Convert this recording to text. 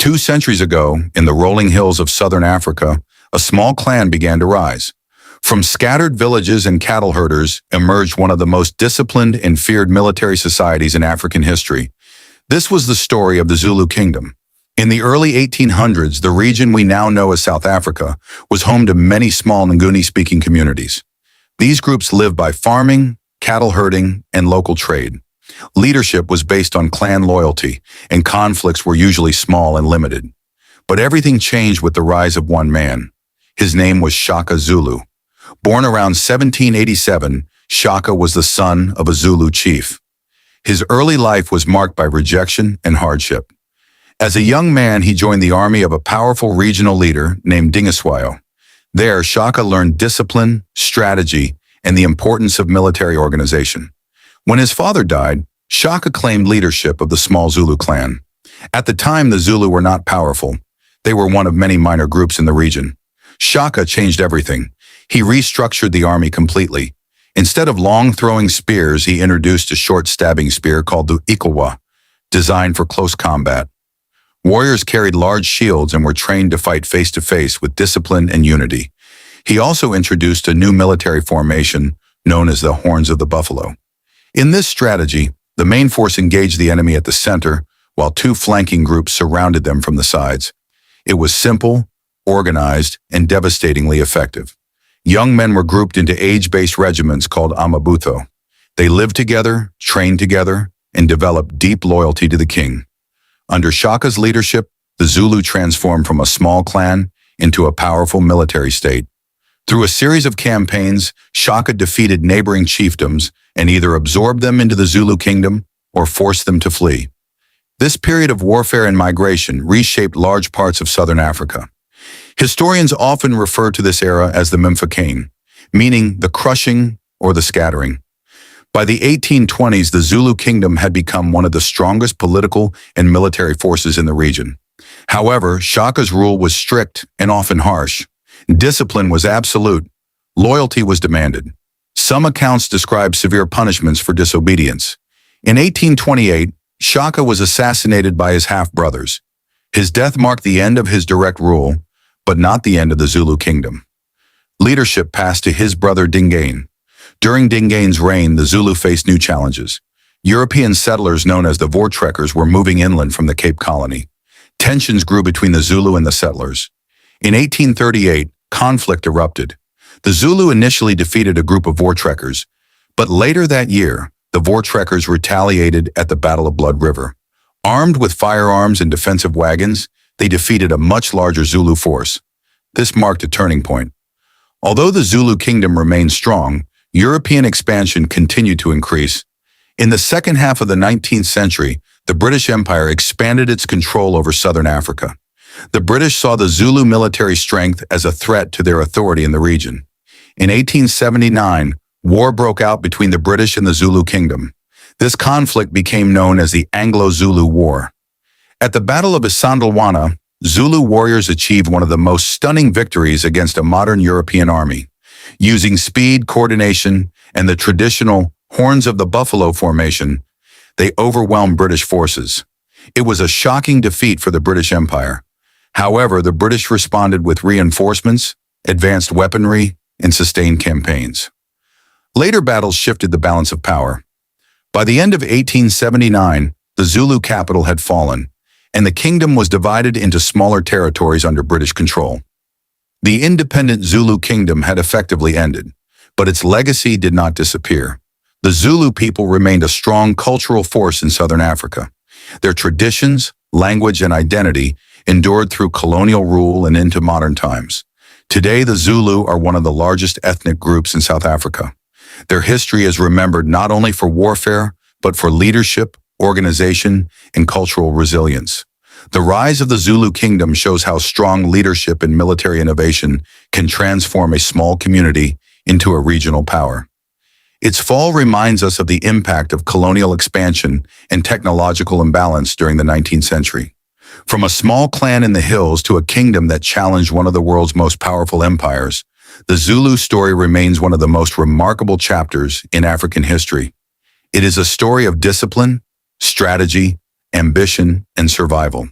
2 centuries ago, in the rolling hills of southern Africa, a small clan began to rise. From scattered villages and cattle herders emerged one of the most disciplined and feared military societies in African history. This was the story of the Zulu Kingdom. In the early 1800s, the region we now know as South Africa was home to many small Nguni-speaking communities. These groups lived by farming, cattle herding, and local trade. Leadership was based on clan loyalty, and conflicts were usually small and limited. But everything changed with the rise of one man. His name was Shaka Zulu. Born around 1787, Shaka was the son of a Zulu chief. His early life was marked by rejection and hardship. As a young man, he joined the army of a powerful regional leader named Dingiswayo. There, Shaka learned discipline, strategy, and the importance of military organization. When his father died, Shaka claimed leadership of the small Zulu clan. At the time, the Zulu were not powerful. They were one of many minor groups in the region. Shaka changed everything. He restructured the army completely. Instead of long throwing spears, he introduced a short stabbing spear called the Ikilwa, designed for close combat. Warriors carried large shields and were trained to fight face-to-face with discipline and unity. He also introduced a new military formation known as the Horns of the Buffalo. In this strategy, the main force engaged the enemy at the center, while 2 flanking groups surrounded them from the sides. It was simple, organized, and devastatingly effective. Young men were grouped into age-based regiments called amabutho. They lived together, trained together, and developed deep loyalty to the king. Under Shaka's leadership, the Zulu transformed from a small clan into a powerful military state. Through a series of campaigns, Shaka defeated neighboring chiefdoms and either absorbed them into the Zulu Kingdom or forced them to flee. This period of warfare and migration reshaped large parts of southern Africa. Historians often refer to this era as the Mfecane, meaning the crushing or the scattering. By the 1820s, the Zulu Kingdom had become one of the strongest political and military forces in the region. However, Shaka's rule was strict and often harsh. Discipline was absolute. Loyalty was demanded. Some accounts describe severe punishments for disobedience. In 1828, Shaka was assassinated by his half-brothers. His death marked the end of his direct rule, but not the end of the Zulu Kingdom. Leadership passed to his brother Dingane. During Dingane's reign, the Zulu faced new challenges. European settlers known as the Voortrekkers were moving inland from the Cape Colony. Tensions grew between the Zulu and the settlers. In 1838, conflict erupted. The Zulu initially defeated a group of Voortrekkers, but later that year, the Voortrekkers retaliated at the Battle of Blood River. Armed with firearms and defensive wagons, they defeated a much larger Zulu force. This marked a turning point. Although the Zulu Kingdom remained strong, European expansion continued to increase. In the second half of the 19th century, the British Empire expanded its control over southern Africa. The British saw the Zulu military strength as a threat to their authority in the region. In 1879, war broke out between the British and the Zulu Kingdom. This conflict became known as the Anglo-Zulu War. At the Battle of Isandlwana, Zulu warriors achieved one of the most stunning victories against a modern European army. Using speed, coordination, and the traditional Horns of the Buffalo formation, they overwhelmed British forces. It was a shocking defeat for the British Empire. However, the British responded with reinforcements, advanced weaponry, and sustained campaigns. Later battles shifted the balance of power. By the end of 1879, the Zulu capital had fallen, and the kingdom was divided into smaller territories under British control. The independent Zulu Kingdom had effectively ended, but its legacy did not disappear. The Zulu people remained a strong cultural force in southern Africa. Their traditions, language, and identity endured through colonial rule and into modern times. Today, the Zulu are one of the largest ethnic groups in South Africa. Their history is remembered not only for warfare, but for leadership, organization, and cultural resilience. The rise of the Zulu Kingdom shows how strong leadership and military innovation can transform a small community into a regional power. Its fall reminds us of the impact of colonial expansion and technological imbalance during the 19th century. From a small clan in the hills to a kingdom that challenged one of the world's most powerful empires, the Zulu story remains one of the most remarkable chapters in African history. It is a story of discipline, strategy, ambition, and survival.